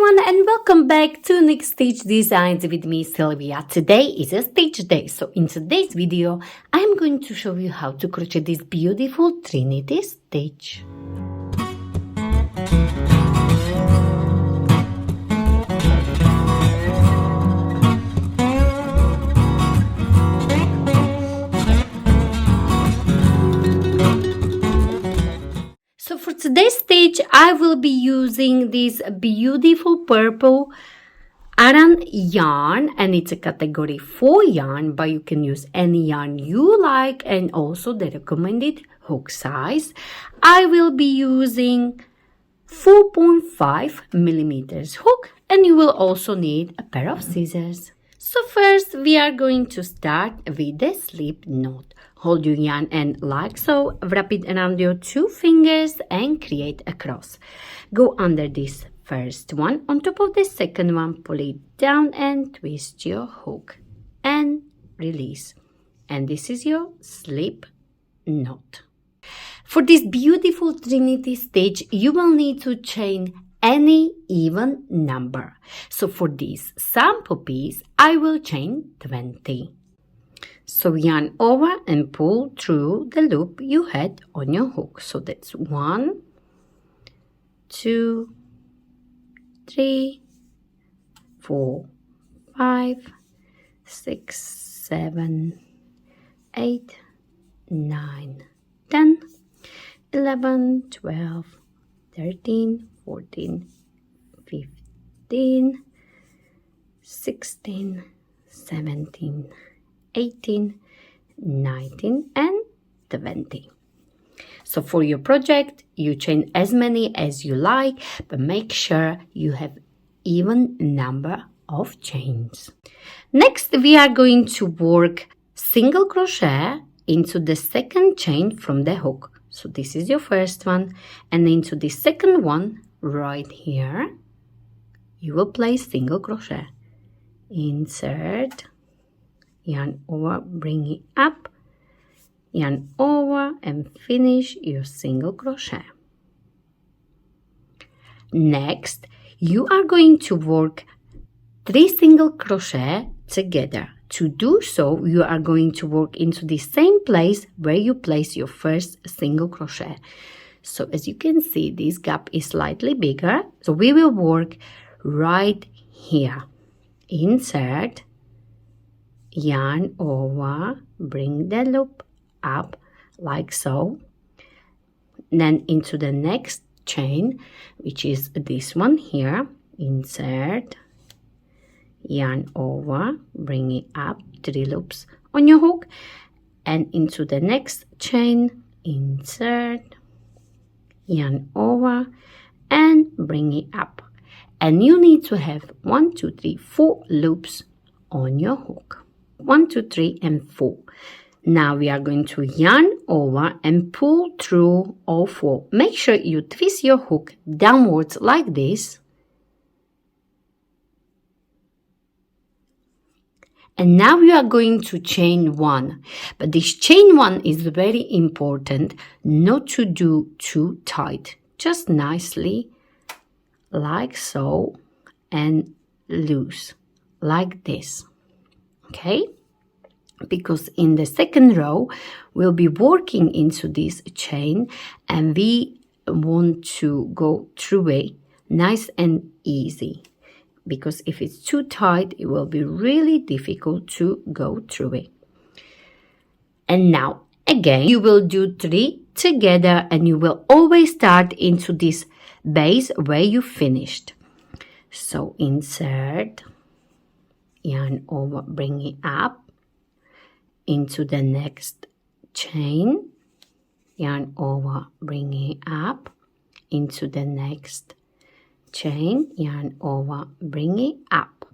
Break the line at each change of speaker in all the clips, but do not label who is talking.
everyone, and welcome back to Next Stitch Designs with me, Sylvia. Today is a stitch day, so in today's video I'm going to show you how to crochet this beautiful Trinity stitch. So for today's stitch, I will be using this beautiful purple Aran yarn, and it's a category 4 yarn, but you can use any yarn you like, and also the recommended hook size. I will be using 4.5 millimeters hook, and you will also need a pair of scissors. So first we are going to start with the slip knot. Hold your yarn end like so, wrap it around your 2 fingers and create a cross. Go under this first one, on top of the second one, pull it down and twist your hook and release. And this is your slip knot. For this beautiful Trinity stitch, you will need to chain any even number. So for this sample piece, I will chain 20. So yarn over and pull through the loop you had on your hook. So that's 1, 2, 3, 4, 5, 6, 7, 8, 9, 10, 11, 12, 13, 14, 15, 16, 17, 18, 19, and 20. So for your project, you chain as many as you like, but make sure you have even number of chains. Next, we are going to work single crochet into the second chain from the hook. So this is your first one, and into the second one right here, you will place single crochet. Insert, yarn over, bring it up, yarn over, and finish your single crochet. Next, you are going to work 3 single crochet together. To do so, you are going to work into the same place where you place your first single crochet. So as you can see, this gap is slightly bigger, so we will work right here. Insert, yarn over, bring the loop up like so, then into the next chain, which is this one here. Insert, yarn over, bring it up, 3 loops on your hook, and into the next chain. Insert, yarn over, and bring it up, and you need to have 1, 2, 3, 4 loops on your hook. 1, 2, 3, and 4. Now we are going to yarn over and pull through all 4. Make sure you twist your hook downwards like this. And now we are going to chain 1. But this chain 1 is very important not to do too tight. Just nicely like so, and loose like this. Okay? Because in the second row, we'll be working into this chain, and we want to go through it nice and easy. Because if it's too tight, it will be really difficult to go through it. And now, again, you will do 3 together, and you will always start into this base where you finished. So insert, yarn over, bring it up, into the next chain, yarn over, bring it up, into the next chain, yarn over, bring it up,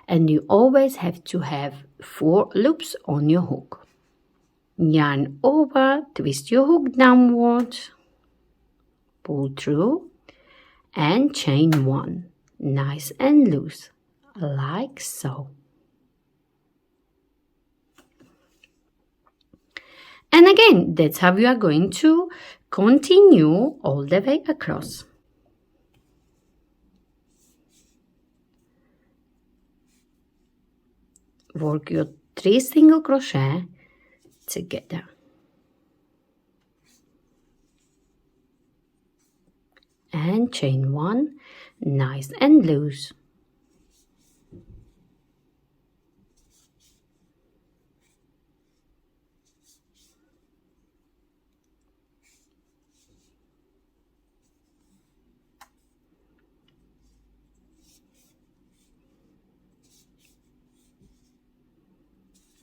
and you always have to have 4 loops on your hook. Yarn over, twist your hook downwards, pull through, and chain 1 nice and loose like so. And again, that's how you are going to continue all the way across. work your 3 single crochet together and chain 1 nice and loose.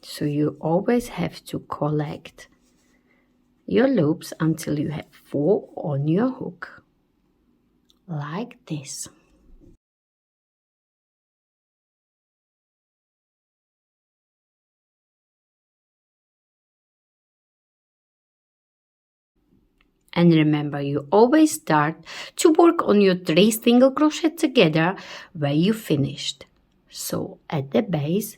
So you always have to collect your loops until you have 4 on your hook, like this. And remember, you always start to work on your 3 single crochet together where you finished. So at the base,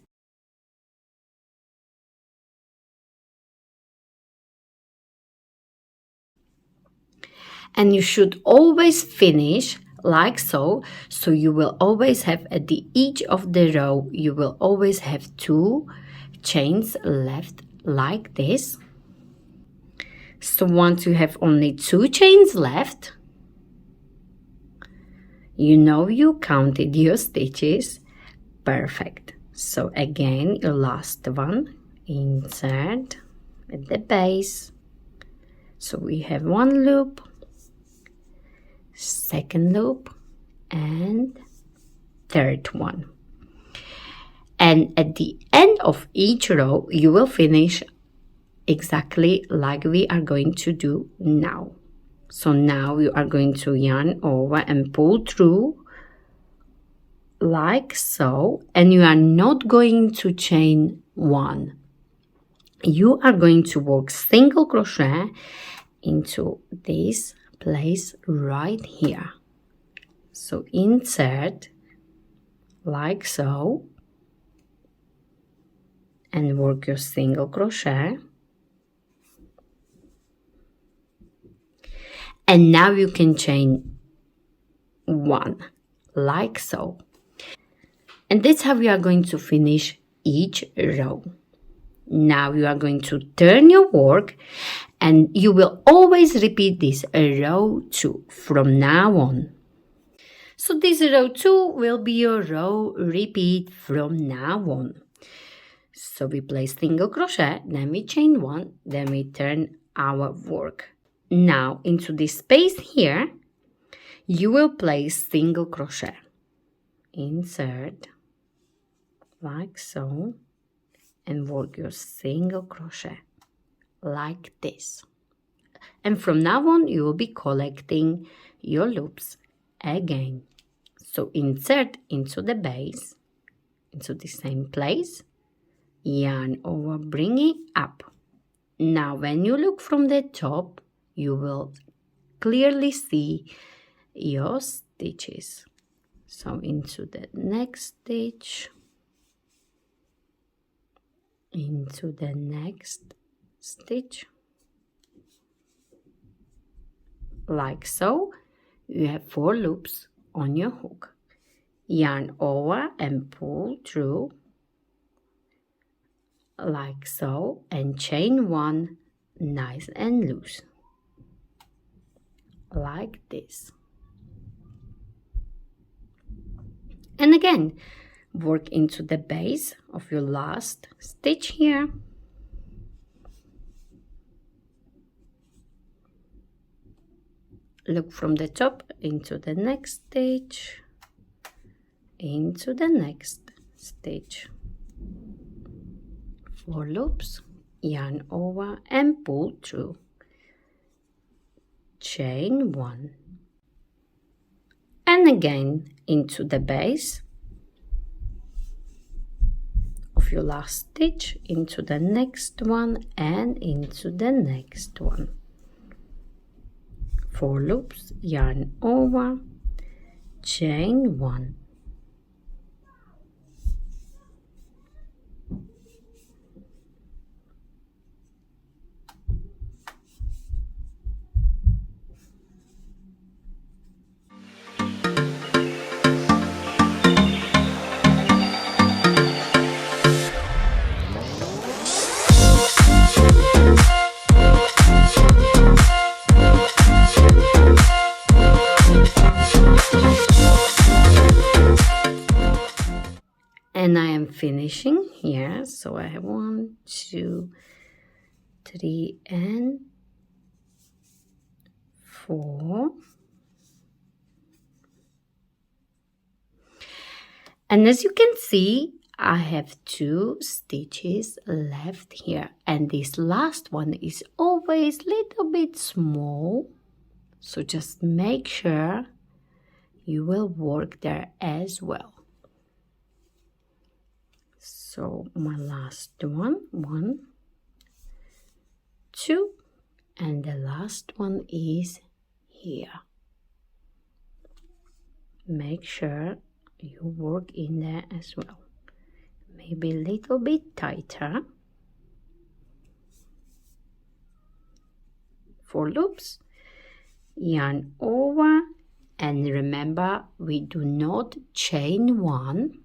and you should always finish like so. So you will always have at the edge of the row, you will always have 2 chains left like this. So once you have only 2 chains left, you know you counted your stitches. Perfect. So again, your last one, insert at the base. So we have 1 loop, 2nd loop, and 3rd one. And at the end of each row, you will finish exactly like we are going to do now. So now you are going to yarn over and pull through like so, and you are not going to chain 1. You are going to work single crochet into this place right here. So insert like so and work your single crochet. And now you can chain 1 like so. And that's how we are going to finish each row. Now you are going to turn your work and you will always repeat this row 2 from now on. So this row 2 will be your row repeat from now on. So we place single crochet, then we chain 1, then we turn our work. Now into this space here, you will place single crochet. Insert like so and work your single crochet like this. And from now on, you will be collecting your loops again. So insert into the base, into the same place, yarn over, bring it up. Now when you look from the top, you will clearly see your stitches. So into the next stitch, into the next stitch, like so. You have 4 loops on your hook. Yarn over and pull through like so and chain 1 nice and loose like this. And again, work into the base of your last stitch here. Look from the top into the next stitch, into the next stitch. 4 loops, yarn over and pull through. Chain 1. And again into the base of your last stitch, into the next one and into the next one. 4 loops, yarn over, chain 1. And I am finishing here. So I have 1, 2, 3, and 4. And as you can see, I have 2 stitches left here, and this last one is always a little bit small, so just make sure you will work there as well. So my last one, 1, 2, and the last one is here. Make sure you work in there as well. Maybe a little bit tighter. 4 loops, yarn over, and remember we do not chain 1.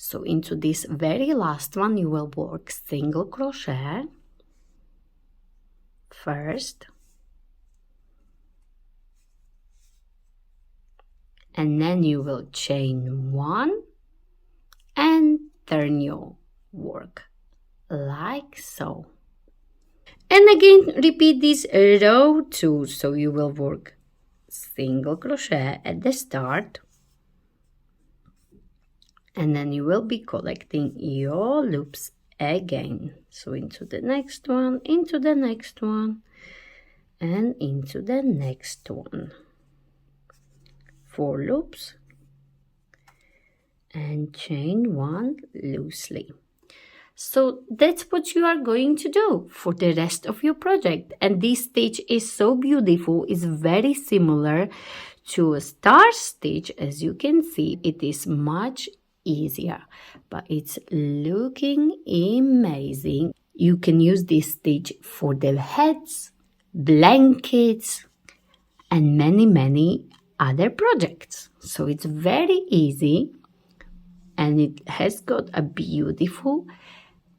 So into this very last one you will work single crochet first, and then you will chain 1 and turn your work like so. And again repeat this row 2, so you will work single crochet at the start, and then you will be collecting your loops again. So into the next one, into the next one, and into the next one. 4 loops and chain 1 loosely. So that's what you are going to do for the rest of your project. And this stitch is so beautiful. It's very similar to a star stitch. As you can see, it is much easier, but it's looking amazing. You can use this stitch for the hats, blankets, and many other projects. So it's very easy, and it has got a beautiful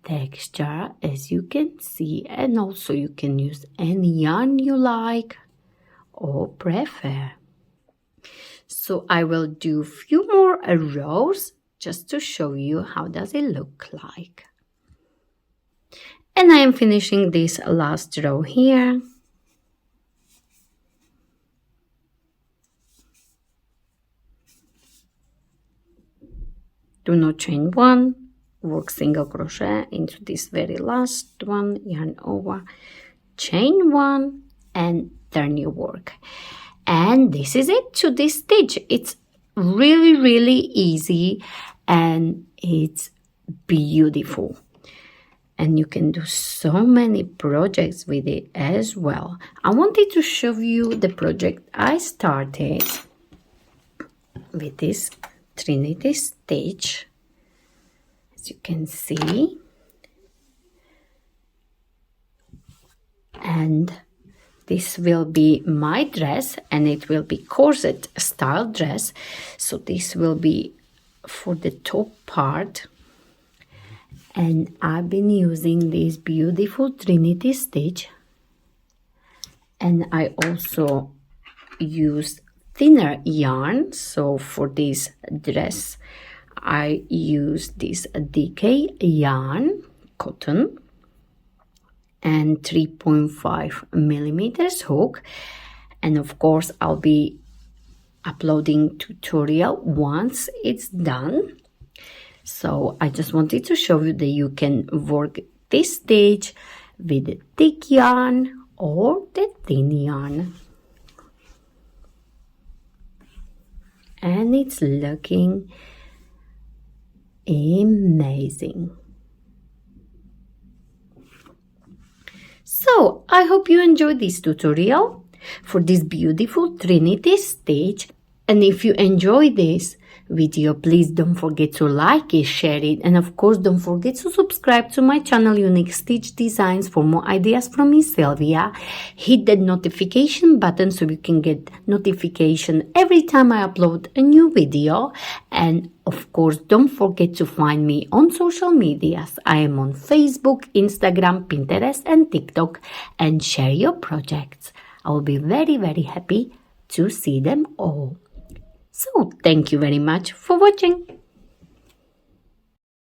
texture, as you can see, and also you can use any yarn you like or prefer. So I will do a few more rows just to show you how does it look like. And I am finishing this last row here. Do not chain 1, work single crochet into this very last one, yarn over, chain 1, and turn your work. And this is it to this stitch. It's really easy, and it's beautiful. And you can do so many projects with it as well. I wanted to show you the project I started with this Trinity Stitch. As you can see, and this will be my dress, and it will be corset style dress. So this will be for the top part, and I've been using this beautiful Trinity Stitch, and I also used thinner yarn. So for this dress I use this DK yarn, cotton, and 3.5 millimeters hook. And of course I'll be uploading tutorial once it's done. So I just wanted to show you that you can work this stitch with the thick yarn or the thin yarn. And it's looking amazing. So I hope you enjoyed this tutorial for this beautiful Trinity Stitch. And if you enjoy this video, please don't forget to like it, share it, and of course don't forget to subscribe to my channel Unique Stitch Designs for more ideas from me, Sylvia. Hit that notification button so you can get notification every time I upload a new video. And of course don't forget to find me on social medias. I am on Facebook, Instagram, Pinterest, and TikTok, and share your projects. I will be very happy to see them all. So thank you very much for watching.